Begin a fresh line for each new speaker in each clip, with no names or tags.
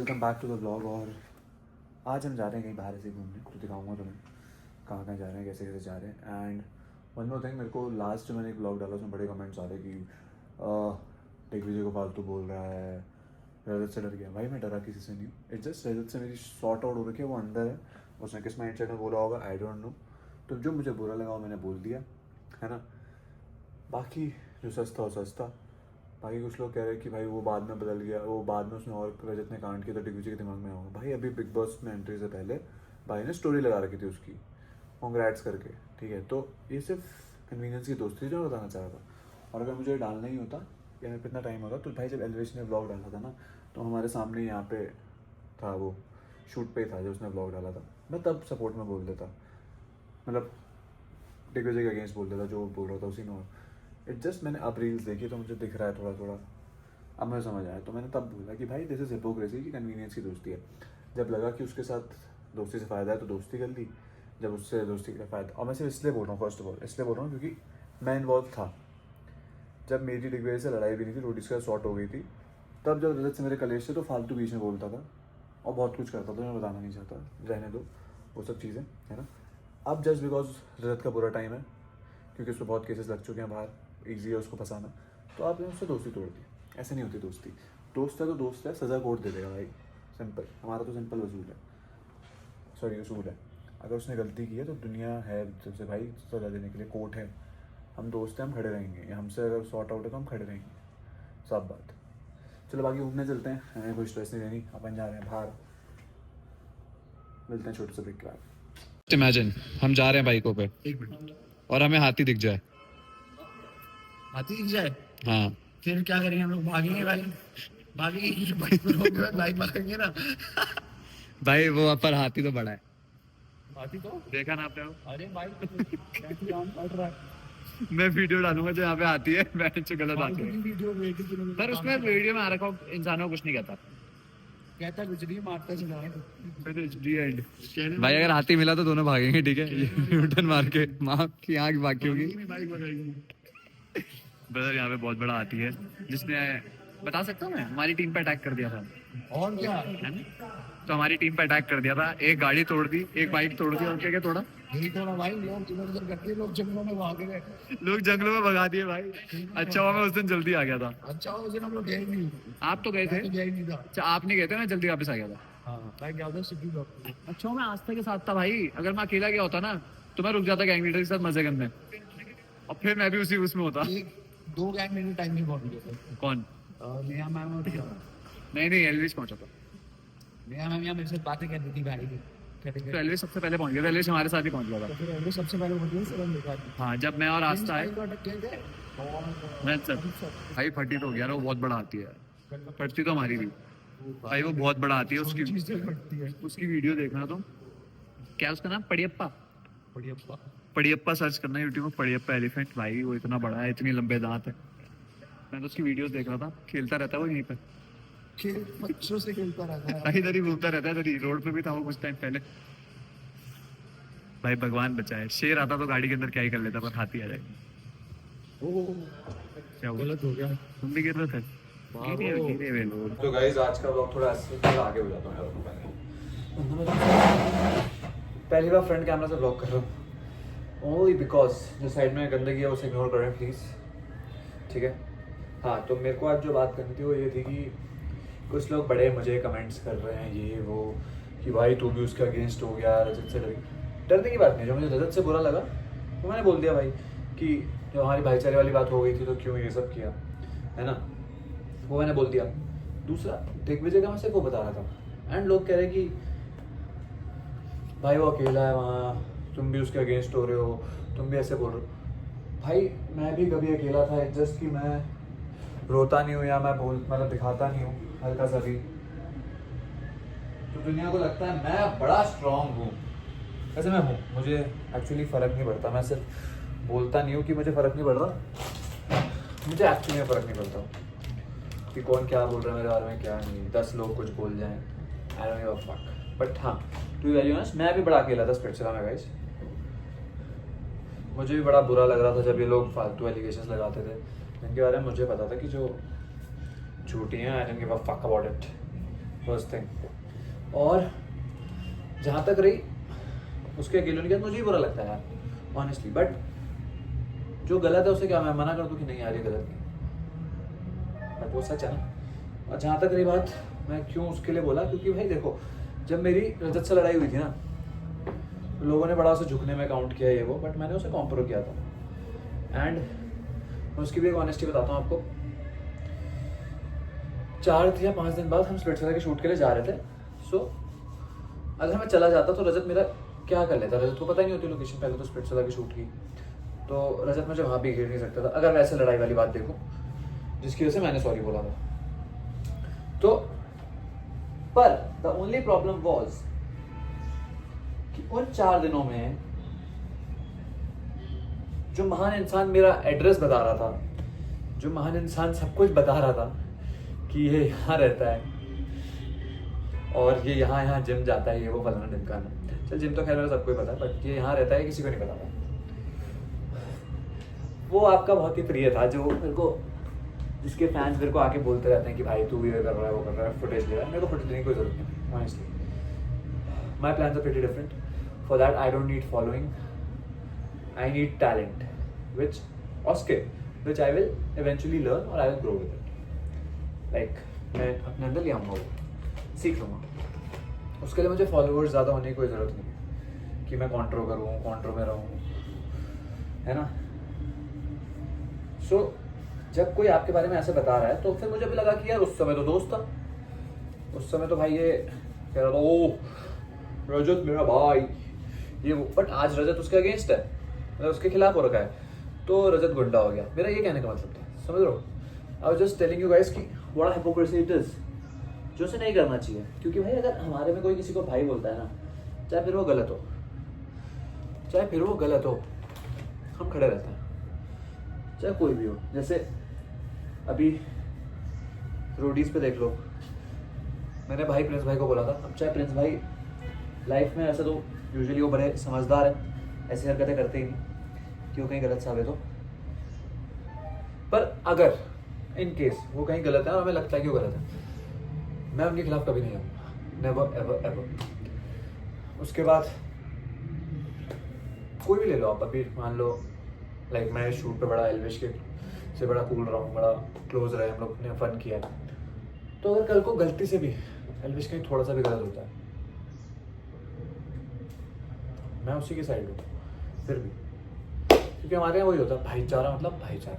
Welcome back to the blog. और आज हम जा रहे हैं कहीं बाहर ऐसे घूमने, तो दिखाऊंगा तुम्हें कहाँ कहाँ जा रहे हैं, कैसे कैसे जा रहे हैं। एंड वन मोर थिंग, मेरे को लास्ट जो मैंने एक ब्लॉग डाला उसमें बड़े कमेंट्स आ रहे कि दिग्विजय को फालतू बोल रहा है, रजत से डर गया। भाई मैं डरा किसी से नहीं हूँ। इट्स जस्ट रजत से मेरी शॉर्ट आउट हो रखी है, वो अंदर है, उसने किस माइंड सेट में बोला होगा आई डोंट नो। तो जो मुझे बुरा लगा वो मैंने बोल दिया, है ना। बाकी जो सस्ता हो सस्ता। बाकी कुछ लोग कह रहे हैं कि भाई वो बाद में बदल गया, वो बाद में उसने और रजत ने कांड किया तो दिग्विजय के दिमाग में होगा। भाई अभी बिग बॉस में एंट्री से पहले भाई ने स्टोरी लगा रखी थी उसकी, कॉन्ग्रेट्स करके, ठीक है। तो ये सिर्फ कन्वीनियंस की दोस्ती जो मैं बताना चाह रहा था। और अगर मुझे डालना ही होता या मेरे को इतना टाइम होता तो भाई जब एलिवेशन ने ब्लॉग डाला था ना, तो हमारे सामने यहाँ पे था, वो शूट पे था जब उसने ब्लॉग डाला था, मैं तब सपोर्ट में बोल देता, मतलब दिग्विजय के अगेंस्ट बोल देता जो बोल रहा था उसी में। इट जस्ट मैंने अब रील्स देखी तो मुझे दिख रहा है थोड़ा थोड़ा, अब मुझे समझ आया, तो मैंने तब बोला कि भाई दिस इज़ हिपोक्रेसी की कन्वीनियंस की दोस्ती है। जब लगा कि उसके साथ दोस्ती से फ़ायदा है तो दोस्ती कर ली, जब उससे दोस्ती का फ़ायदा। और मैं सिर्फ इसलिए बोल रहा हूँ, फर्स्ट ऑफ ऑल इसलिए बोल रहा हूँ क्योंकि मैं इन्वॉल्व था जब मेरी दिग्विजय से लड़ाई भी नहीं थी, रोटी से शॉर्ट हो गई थी। तब जब रजत से मेरे कलेश थे तो फालतू बीच में बोलता था और बहुत कुछ करता था, मैं बताना नहीं चाहता, रहने दो वो सब चीज़ें, है ना। अब जस्ट बिकॉज रजत का बुरा टाइम है, क्योंकि उसको बहुत केसेस लग चुके हैं बाहर, ईजी है उसको फंसाना, तो आपने उससे दोस्ती तोड़ दी। ऐसे नहीं होती दोस्ती, दोस्त है तो दोस्त है, सज़ा कोर्ट दे देगा भाई, सिंपल। हमारा तो सिंपल वसूल है, सॉरी वसूल है। अगर उसने गलती की है तो दुनिया है जैसे भाई सज़ा देने के लिए, कोर्ट है। हम दोस्त हैं, हम खड़े रहेंगे, हमसे अगर सॉर्ट आउट है तो हम खड़े रहेंगे, सब बात। चलो बाकी घूमने चलते हैं, हमें कोई स्ट्रेस नहीं लेनी, अपन जा रहे हैं बाहर, मिलते हैं छोटे से ब्रेक के बाद।
इमेजिन हम जा रहे हैं बाइकों पे
एक मिनट,
और हमें हाथी दिख जाए।
हाथी दिख जाए
हाँ
फिर क्या करेंगे हम लोग? भागेंगे भाई, भागेंगे बाइक पर होंगे, बाइक भागेंगे ना।
भाई वो पर हाथी तो बड़ा है,
हाथी तो
देखा ना आपने वो?
अरे बाइक कैसे आम पड़ रहा है।
मैं वीडियो डालूंगा जो यहाँ पे हाथी है, मैंने जो गलत आती है,
वीडियो में
पर उसमें वीडियो में आ रखा इंसानों को कुछ नहीं कहता।
कहता कुछ नहीं, मारता चला है।
भाई अगर हाथी मिला तो दोनों भागेंगे, ठीक है, यूटर्न मार के माँ की आँख बाकी होगी।
बाइक भगाएंगे।
ब्रदर यहाँ पे बहुत बड़ा हाथी है, जिसने, बता सकता हूँ मैं, हमारी टीम पे अटैक कर दिया था,
और क्या
है ना। तो हमारी टीम पे अटैक कर दिया था, एक गाड़ी तोड़ दी, एक बाइक तोड़ दी, और क्या क्या तोड़ा,
यही थोड़ा भाई, लोग इधर उधर करके लोग जंगलों में भाग गए।
लोग जंगलों में भगा दिए भाई। अच्छा हुआ मैं उस दिन जल्दी आ गया था।
अच्छा उस दिन हम लोग गए नहीं,
आप तो गए थे।
मैं तो गया ही नहीं था।
अच्छा आप नहीं गए थे, मैं जल्दी वापस आ गया था।
हाँ मैं गया था सिटी डॉक्टर।
अच्छा मैं आस्था के साथ था भाई, अगर मैं अकेला गया होता ना तो मैं रुक जाता गैंग लीडर के साथ मजे करने, और फिर मैं भी उसी उसमें होता।
एक दो गैंग मेरे टाइम में पहुंच गए थे।
कौन?
नेहा मैम और टिया।
नहीं एलविश पहुंचा था।
नेहा मैम यहाँ मेरे से बातें कर रही थी गाड़ी की,
तो एलविश सबसे पहले पहुंच गया था, एलविश हमारे साथ ही पहुंच गया था।
तो फिर एल्विस सबसे पहले पहुंच गई, फिर हम देखा।
हाँ जब मैं और आस्था आए,
और
मैं सर भाई फटी तो हो गया ना, वो बहुत बड़ा आती है, फटती तो हमारी भी भाई, वो बहुत बड़ा आती है, उसकी
चीजें घटती है।
उसकी वीडियो देखना तुम, क्या उसका नाम, पड़ियप्पा,
बढ़िया
पड़ियप्पा सर्च करना यूट्यूब में, पड़ियप्पा एलिफेंट। भाई वो इतना बड़ा है, इतनी लंबे दांत है, मैं तो उसकी वीडियोस देख रहा था, खेलता रहता है वो यहीं पे,
खेल बच्चों से खेलता रहता है।
इधर ही घूमता रहता है, इधर ही रोड पे भी था वो कुछ टाइम पहले। भाई भगवान बचाए, शेर आता तो गाड़ी के अंदर क्या ही कर लेता, पर हाथी आ जाए। क्या हुआ?
गलत हो गया।
तुम भी गिर रहे थे? गिरे हुए लोग।
तो गाइस आज का ब्लॉग थोड़ा थोड़ा आगे हो जाता हूँ यार, पहली बार फ्रंट कैमरा से ब्लॉग कर रहा हूँ, ओनली बिकॉज जो साइड में गंदगी है उसे इग्नोर करें प्लीज़, ठीक है। हाँ तो मेरे को आज जो बात करनी थी वो ये थी कि कुछ लोग बड़े मुझे कमेंट्स कर रहे हैं ये वो, कि भाई तू भी उसके अगेंस्ट हो गया, रजत से डरने की बात नहीं। जो मुझे रजत से बुरा लगा तो मैंने बोल दिया भाई कि जो हमारी भाईचारे वाली बात हो गई थी तो क्यों ये सब किया, है ना, वो मैंने बोल दिया। दूसरा दिग्विजय का मैं सिर्फ वो बता रहा था, एंड लोग कह रहे कि भाई वो अकेला है वहाँ, तुम भी उसके अगेंस्ट हो रहे हो, तुम भी ऐसे बोल रहे हो। भाई मैं भी कभी अकेला था, जस्ट कि मैं रोता नहीं हूँ या मैं मतलब दिखाता नहीं हूँ हल्का सा भी, तो दुनिया को लगता है मैं बड़ा स्ट्रांग हूँ। वैसे मैं हूँ, मुझे एक्चुअली फ़र्क नहीं पड़ता, मैं सिर्फ बोलता नहीं हूँ कि मुझे फ़र्क नहीं पड़ रहा, मुझे एक्चुअली में फ़र्क नहीं पड़ता कि कौन क्या बोल रहा है मेरे बारे में क्या नहीं, 10 लोग कुछ बोल जाएं, I don't give a fuck. But हाँ टू बी वेरी ऑनेस्ट, मैं भी बड़ा अकेला था स्पेक्ट्रम में गाइस, मुझे भी बड़ा बुरा लग रहा था जब ये लोग फालतू एलिगेशंस लगाते थे जिनके बारे में मुझे पता था कि जो झूठी हैं, I don't give a fuck about it, first thing. और जहाँ तक रही उसके अकेले नहीं, मुझे ही बुरा लगता है यार ऑनेस्टली, बट जो गलत है उसे क्या मैं मना कर दूँ कि नहीं यार ये गलत नहीं, बट वो सच है ना। और जहाँ तक रही बात मैं क्यों उसके लिए बोला, क्योंकि भाई देखो जब मेरी रजत से लड़ाई हुई थी ना, तो लोगों ने बड़ा उसे झुकने में काउंट किया ये वो, बट मैंने उसे कॉम्प्रो किया था। एंड मैं उसकी भी एक ऑनेस्टी बताता हूँ आपको, 4 या 5 दिन बाद हम स्प्लिट्सविला के शूट के लिए जा रहे थे। सो अगर मैं चला जाता तो रजत मेरा क्या कर लेता, रजत को पता ही नहीं होती लोकेशन, पहले तो स्प्लिट्सविला की शूट की, तो रजत मुझे वहाँ भी घेर नहीं सकता था अगर वैसे लड़ाई वाली बात देखो, जिसकी वजह से मैंने सॉरी बोला था। तो पर द ओनली प्रॉब्लम वॉज कि उन 4 दिनों में जो महान इंसान मेरा एड्रेस बता रहा था, जो महान इंसान सब कुछ बता रहा था कि ये यहाँ रहता है और ये यहाँ जिम जाता है, ये वो फलाना ढिमकाना, चल जिम तो खैर मेरा सबको ही पता है, बट ये यहाँ रहता है किसी को नहीं पता था। वो आपका बहुत ही प्रिय था, जो मेरे को, जिसके फैंस मेरे को आके बोलते रहते हैं कि भाई तू भी ये कर रहा है, वो कर रहा है, फुटेज ले रहा है। मेरे को फुटेज लेने की कोई जरूरत नहीं honestly. My plans are pretty different, for that I don't need following, I need talent which और skill which I will eventually learn और I will grow with it. Like मैं अपने अंदर ले आऊँगा, वो सीख लूँगा। उसके लिए मुझे फॉलोअर्स ज़्यादा होने की कोई ज़रूरत नहीं है कि मैं कॉन्ट्रो करूँ, कॉन्ट्रो में रहूँ, है ना। सो जब कोई आपके बारे में ऐसे बता रहा है तो फिर मुझे भी लगा कि यार उस समय तो दोस्त था, उस समय तो भाई ये कह रहा था ओ रजत मेरा भाई ये वो, बट आज रजत उसके अगेंस्ट है, मतलब उसके खिलाफ हो रखा है, तो रजत गुंडा हो गया। मेरा ये कहने का मतलब था, समझ रहे हो। I was just telling you guys कि व्हाट हिपोक्रेसी इट इज, जो उसे नहीं करना चाहिए। क्योंकि भाई अगर हमारे में कोई किसी को भाई बोलता है ना, चाहे फिर वो गलत हो, चाहे फिर वो गलत हो, हम खड़े रहते हैं, चाहे कोई भी हो। जैसे अभी रोडीज पे देख लो, मैंने भाई प्रिंस भाई को बोला था, अब चाहे प्रिंस भाई लाइफ में ऐसे तो यूजुअली वो बड़े समझदार हैं, ऐसी हरकतें करते ही नहीं क्यों कहीं गलत साबित हो, पर अगर इन केस वो कहीं गलत है और हमें लगता है कि वो गलत है, मैं उनके खिलाफ कभी नहीं आऊँगा, नेवर एवर एवर। उसके बाद कोई भी ले लो आप, अभी मान लो लाइक मैं शूट पे बड़ा एल्विश के से बड़ा कूल रहा हूँ, बड़ा क्लोज रहे, हम लोग ने फन किया, तो अगर कल को गलती से भी एल्विश कहीं थोड़ा सा भी गलत होता है, मैं उसी की साइड हूँ फिर भी, क्योंकि हमारे यहाँ वही होता है भाईचारा, मतलब भाईचारा।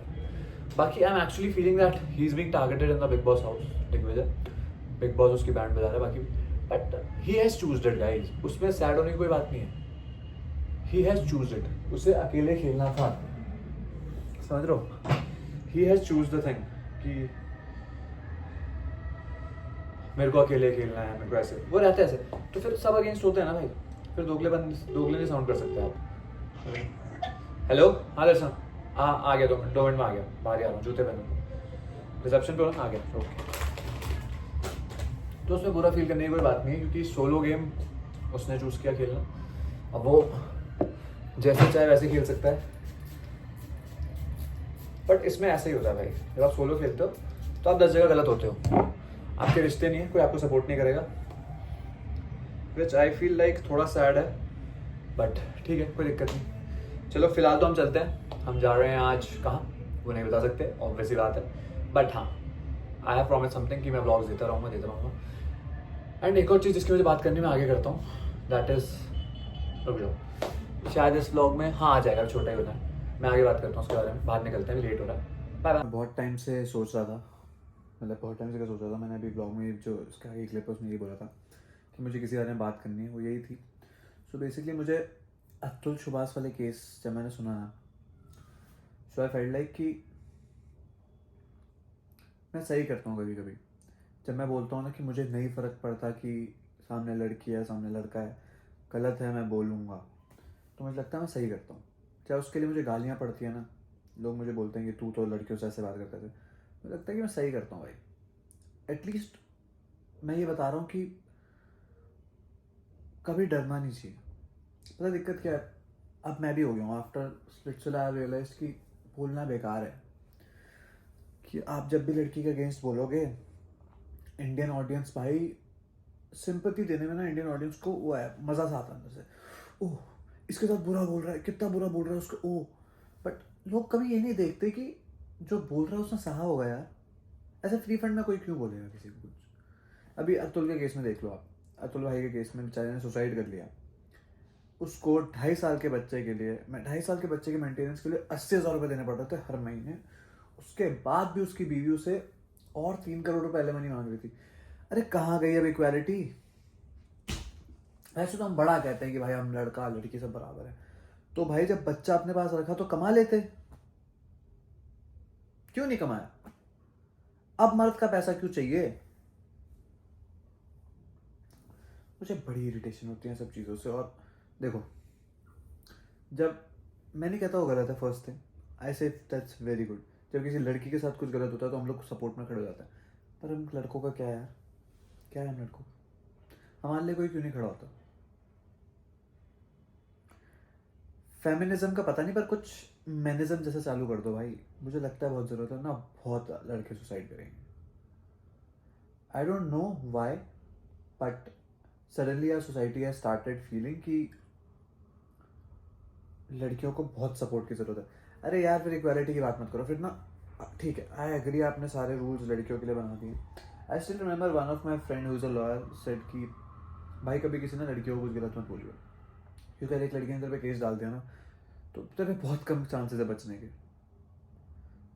बाकी I am actually feeling that he is being targeted in the Bigg Boss house, Digvijay Bigg Boss उसकी बैंड बजा रहा है बाकी, but he has choosed it guys, उसमें सैड होने की कोई बात नहीं है, ही हैज चूज्ड इट, उसे अकेले खेलना था, समझ रहे हो। ही हैज चूज्ड द थिंग कि मेरे को अकेले खेलना है, मेरे को ऐसे, वो रहते ऐसे, तो फिर सब अगेंस्ट होते हैं ना भाई, फिर दोगले नहीं साउंड कर सकते आप। हेलो, हाँ दर्शन, हाँ आ गया, 2 मिनट में आ गया, बाहर आ रहा हूँ, जूते पहनो, रिसेप्शन पे हो ना, आ गया, ओके। तो उसमें बुरा फील करने की कोई बात नहीं है, क्योंकि सोलो गेम उसने चूज किया खेलना, अब वो जैसे चाहे वैसे खेल सकता है, बट इसमें ऐसा ही होता है भाई, जब आप सोलो खेलते हो तो आप 10 जगह गलत होते हो, आपके रिश्ते नहीं है, कोई आपको सपोर्ट नहीं करेगा, विच आई फील लाइक थोड़ा सैड है, बट ठीक है, कोई दिक्कत नहीं। चलो फिलहाल तो हम चलते हैं, हम जा रहे हैं आज कहाँ वो नहीं बता सकते, ऑब्वियसली बात है, बट हाँ आई हैव प्रॉमिस समथिंग कि मैं व्लॉग्स देता रहूँगा। एंड एक और चीज़ जिसकी मुझे बात करनी मैं आगे करता हूँ, दैट इज़, रुक जाओ, शायद इस व्लॉग में हाँ आ जाएगा, छोटा ही होता है, मैं आगे बात करता हूँ उसके बारे में, बाहर निकलते हैं, लेट हो रहा है, बाय बाय। बहुत टाइम से सोच रहा था, मतलब बहुत टाइम से क्या सोच रहा था, मैंने अभी ब्लॉग में जो इसका आगे क्लिप है उसमें ये बोला था कि मुझे किसी बारे में बात करनी है, वो यही थी। सो बेसिकली मुझे अतुल सुभाष वाले केस जब मैंने सुना ना, सो आई फेल्ट लाइक कि मैं सही करता हूँ कभी कभी, जब मैं बोलता हूँ ना कि मुझे नहीं फ़र्क पड़ता कि सामने लड़की है सामने लड़का है, गलत है मैं बोलूँगा, तो मुझे लगता है मैं सही करता हूँ, चाहे उसके लिए मुझे गालियाँ पड़ती है ना, लोग मुझे बोलते हैं कि तू तो लड़कियों से ऐसे बात करते थे, मुझे लगता है कि मैं सही करता हूँ भाई। एटलीस्ट मैं ये बता रहा हूँ कि कभी डरना नहीं चाहिए। पता दिक्कत क्या है, अब मैं भी हो गया हूँ, आफ्टर स्प्लिट्सविला आई रियलाइज कि बोलना बेकार है, कि आप जब भी लड़की के अगेंस्ट बोलोगे, इंडियन ऑडियंस भाई सिंपैथी देने में ना इंडियन ऑडियंस को वो है, मज़ा सा आता है अंदर से। ओह, इसके साथ बुरा बोल रहा है, कितना बुरा बोल रहा है उसको, ओह। बट लोग कभी ये नहीं देखते कि जो बोल रहा है उसने सहा होगा यार। ऐसे फ्री फंड में कोई क्यों बोलेगा किसी को कुछ। अभी अतुल के केस में देख लो आप, अतुल भाई के केस में बेचारे ने सुसाइड कर लिया। उसको 2.5 साल के बच्चे के लिए, मैं 2.5 साल के बच्चे के मेंटेनेंस के लिए 80,000 रुपये देने पड़ रहे थे हर महीने। उसके बाद भी उसकी बीवी उसे और 3 करोड़ रुपए एलिमनी मांग रही थी। अरे कहाँ गई अब इक्वालिटी। ऐसे तो हम बड़ा कहते हैं कि भाई हम लड़का लड़की सब बराबर है, तो भाई जब बच्चा अपने पास रखा तो कमा लेते, क्यों नहीं कमाया। अब मर्द का पैसा क्यों चाहिए। मुझे बड़ी इरिटेशन होती है सब चीज़ों से। और देखो, जब मैं नहीं कहता वो गलत है, फर्स्ट थिंग आई से दैट्स वेरी गुड। जब किसी लड़की के साथ कुछ गलत होता है तो हम लोग सपोर्ट में खड़े हो जाते हैं। पर हम लड़कों का क्या है यार, क्या है हम लड़कों का, हमारे लिए कोई क्यों नहीं खड़ा होता। फेमिनिज्म का पता नहीं, पर कुछ मैनिज्म जैसा चालू कर दो भाई। मुझे लगता है बहुत ज़रूरत है ना, बहुत लड़के सुसाइड करेंगे। I don't know why, but suddenly our society has started feeling कि लड़कियों को बहुत सपोर्ट की ज़रूरत है। अरे यार फिर इक्वालिटी की बात मत करो फिर ना। ठीक है, आई एग्री, आपने सारे रूल्स लड़कियों के लिए बना दिए। I still remember one of my friend who is a lawyer said कि भाई कभी किसी ने लड़कियों को कुछ गलत मत बोलियो, क्योंकि अगर एक लड़की ने तेरे पे केस डाल दिया ना तो तेरे बहुत कम चांसेस है बचने के।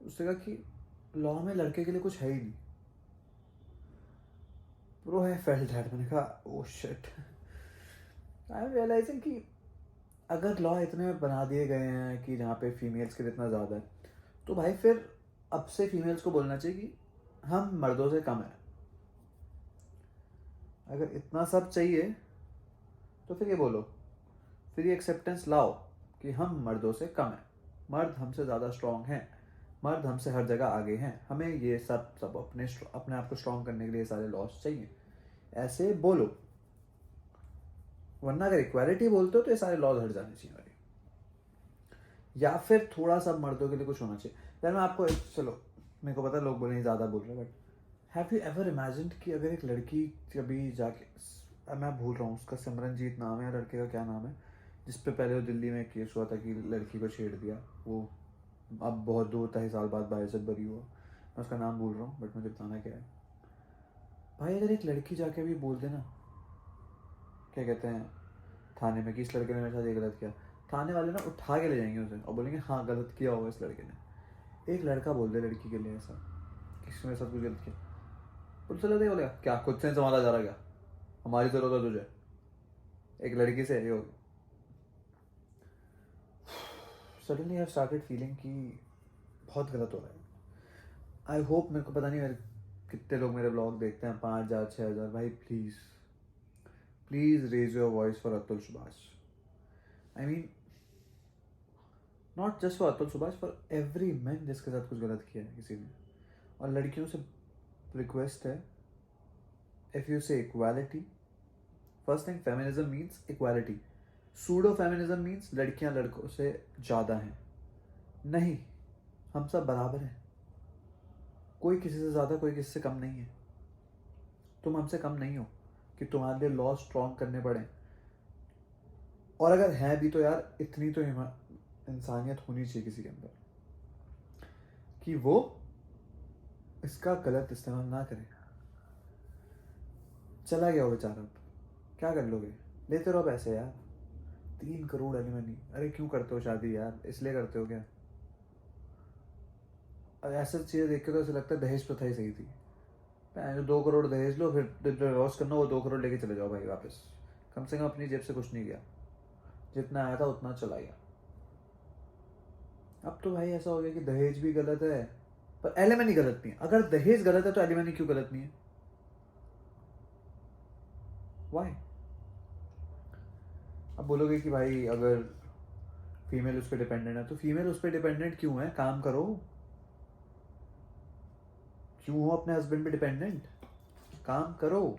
उसने कहा कि लॉ में लड़के के लिए कुछ है ही नहीं। ब्रो आई फेल्ट दैट, मैंने कहा oh shit. I am realising कि अगर लॉ इतने बना दिए गए हैं कि जहाँ पे फीमेल्स के लिए इतना ज़्यादा है, तो भाई फिर अब से फीमेल्स को बोलना चाहिए कि हम मर्दों से कम हैं। अगर इतना सब चाहिए तो फिर ये बोलो, फिर ये एक्सेप्टेंस लाओ कि हम मर्दों से कम हैं, मर्द हमसे ज़्यादा स्ट्रॉन्ग हैं, मर्द हमसे हर जगह आगे हैं, हमें ये सब अपने आप को स्ट्रॉन्ग करने के लिए सारे लॉस चाहिए। ऐसे बोलो, वरना अगर इक्वालिटी बोलते हो तो ये सारे लॉज हट जाने चाहिए भाई। या फिर थोड़ा सा मर्दों के लिए कुछ होना चाहिए। यार मैं आपको चलो, मेरे को पता है लोग बोलेंगे ज़्यादा बोल रहे हैं, but have you ever imagined कि अगर एक लड़की कभी जाके, मैं भूल रहा हूँ उसका सिमरनजीत नाम है या लड़के का क्या नाम है, जिस पे पहले वो दिल्ली में केस हुआ था कि लड़की को छेड़ दिया, वो अब बहुत 2-2.5 साल बाद बाइज्जत बरी हुआ। मैं उसका नाम भूल रहा हूँ बट मुझे बताना क्या है। भाई अगर एक लड़की जाके भी बोल देना, क्या कहते हैं, थाने में कि इस लड़के ने मेरे साथ ये गलत किया, थाने वाले ना उठा के ले जाएंगे उसे और बोलेंगे हाँ गलत किया होगा इस लड़के ने। एक लड़का बोल दे लड़की के लिए ऐसा कि इसने मेरे साथ कुछ गलत किया, पुलिस वाले नहीं बोलेगा क्या खुद से संभाला जा रहा, क्या हमारी जरूरत है तुझे, एक लड़की से ये हो। सडनली आई स्टार्टेड फीलिंग कि बहुत गलत हो रहा है। आई होप, मेरे को पता नहीं मेरे कितने लोग मेरे ब्लॉग देखते हैं, 5,000 6,000, भाई please please raise your voice for Atul Subhash. I mean not just for Atul Subhash, for every man जिसके साथ कुछ गलत किया है किसी ने। और लड़कियों से रिक्वेस्ट है, इफ़ यू से equality, first thing feminism means equality, pseudo feminism means लड़कियां लड़कों से ज़्यादा हैं। नहीं, हम सब बराबर हैं, कोई किसी से ज़्यादा कोई किसी से कम नहीं है। तुम हमसे कम नहीं हो कि तुम्हारे लिए लॉ स्ट्रॉन्ग करने पड़े। और अगर है भी तो यार इतनी तो इंसानियत होनी चाहिए किसी के अंदर कि वो इसका गलत इस्तेमाल ना करे। चला गया वो बेचारा, अब क्या कर लोगे, लेते रहो पैसे यार। 3 करोड़ एलिमनी, अरे क्यों करते हो शादी यार, इसलिए करते हो क्या। ऐसा चीज़ें देख के तो ऐसा लगता है दहेज प्रथा ही सही थी। 2 करोड़ दहेज लो, फिर डिवोर्स करना, वो 2 करोड़ लेके चले जाओ भाई वापस। कम से कम अपनी जेब से कुछ नहीं गया, जितना आया था उतना चला गया। अब तो भाई ऐसा हो गया कि दहेज भी गलत है पर एलिमनी गलत नहीं है। अगर दहेज गलत है तो एलिमनी क्यों गलत नहीं है, वाई। अब बोलोगे कि भाई अगर फीमेल उस पर डिपेंडेंट है, तो फीमेल उस पर डिपेंडेंट क्यों है, काम करो, क्यों हो अपने हस्बैंड पे डिपेंडेंट, काम करो।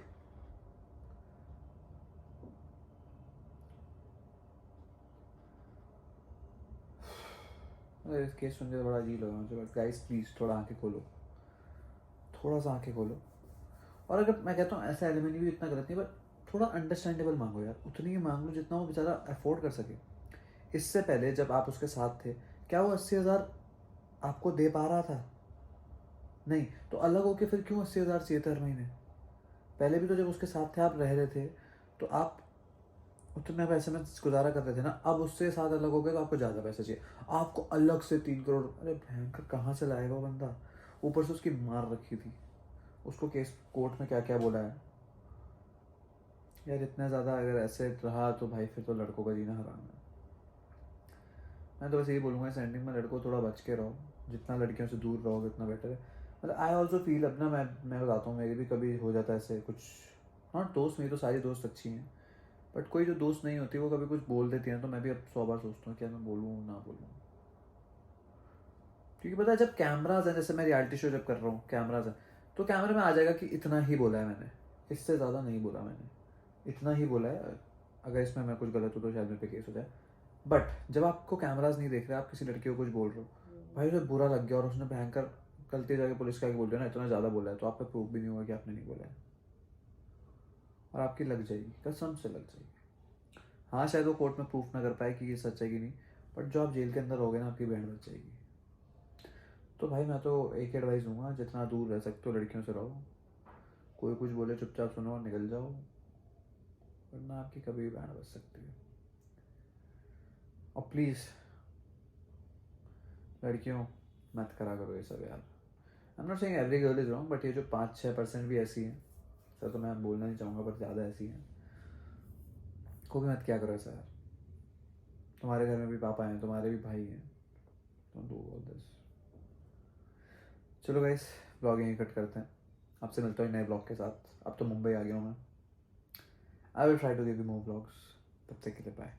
अगर इस केस सुन के तो बड़ा अजीब लगा मुझे, बट गाइस प्लीज थोड़ा आंखें खोलो, थोड़ा सा आंखें खोलो। और अगर मैं कहता हूँ ऐसा एलिमनी भी इतना गलत नहीं, पर थोड़ा अंडरस्टैंडेबल मांगो यार, उतनी ही मांग लो जितना वो बेचारा अफोर्ड कर सके। इससे पहले जब आप उसके साथ थे, क्या वो 80,000 आपको दे पा रहा था? नहीं, तो अलग होके फिर क्यों 80,000 चाहिए थे हर महीने? पहले भी तो जब उसके साथ थे, आप रह रहे थे, तो आप उतने पैसे में गुजारा कर रहे थे ना। अब उससे साथ अलग हो गए तो आपको ज़्यादा पैसे चाहिए, आपको अलग से 3 करोड़। अरे भयंकर, कहाँ से लाएगा वो बंदा? ऊपर से उसकी मार रखी थी, उसको केस कोर्ट में क्या क्या बोला है यार। इतना ज़्यादा अगर ऐसे रहा तो भाई फिर तो लड़कों का जीना हराम है। मैं तो बस यही बोलूँगा इस एंडिंग में, लड़कों थोड़ा बच के रहो, जितना लड़कियों से दूर रहोगे उतना बेटर है। मतलब आई ऑल्सो फील, अपना मैं बताता हूँ, मेरे भी कभी हो जाता है ऐसे कुछ। हाँ दोस्त, मेरी तो सारी दोस्त अच्छी हैं, बट कोई जो दोस्त नहीं होती वो कभी कुछ बोल देती हैं, तो मैं भी अब 100 बार सोचता हूँ क्या मैं बोलूँ ना बोलूँ। क्योंकि पता है जब कैमराज हैं, जैसे मैं रियलिटी शो जब कर रहा हूँ, कैमराज हैं, तो कैमरे में आ जाएगा कि इतना ही बोला है मैंने, इससे ज़्यादा नहीं बोला मैंने, इतना ही बोला है। अगर इसमें मैं कुछ गलत हूँ तो शायद मेरे पे केस हो जाए। बट जब आपको कैमराज नहीं देख रहे, आप किसी लड़की को कुछ बोल रहे हो, भाई उसे बुरा लग गया और उसने भयंकर गलती जाके पुलिस का बोल दिया ना, इतना ज़्यादा बोला है, तो आप पे प्रूफ भी नहीं होगा कि आपने नहीं बोला है, और आपकी लग जाएगी, कसम से लग जाएगी। हाँ शायद वो कोर्ट में प्रूफ ना कर पाए कि ये सच है कि नहीं, बट जो आप जेल के अंदर होगे ना, आपकी बैंड बच जाएगी। तो भाई मैं तो एक एडवाइस दूंगा, जितना दूर रह सकते हो लड़कियों से रहो, कोई कुछ बोले चुपचाप सुनो और निकल जाओ, वरना आपकी कभी भी बैंड बच सकती है। और प्लीज़ लड़कियों, मत करा करो ये सब यार। I am not saying every girl is wrong, but ये जो 5-6% भी ऐसी हैं, सर तो मैं बोलना नहीं चाहूँगा, पर ज़्यादा ऐसी हैं, को भी मत क्या करो ऐसा यार। तुम्हारे घर में भी पापा हैं, तुम्हारे भी भाई हैं, डोंट डू ऑल दिस। चलो गाइस, ब्लॉग यहीं कट करते हैं, आपसे मिलता हूँ नए ब्लॉग के साथ। अब तो मुंबई आ गया हूँ मैं। I will try to give you more blogs, तब तक के लिए बाय।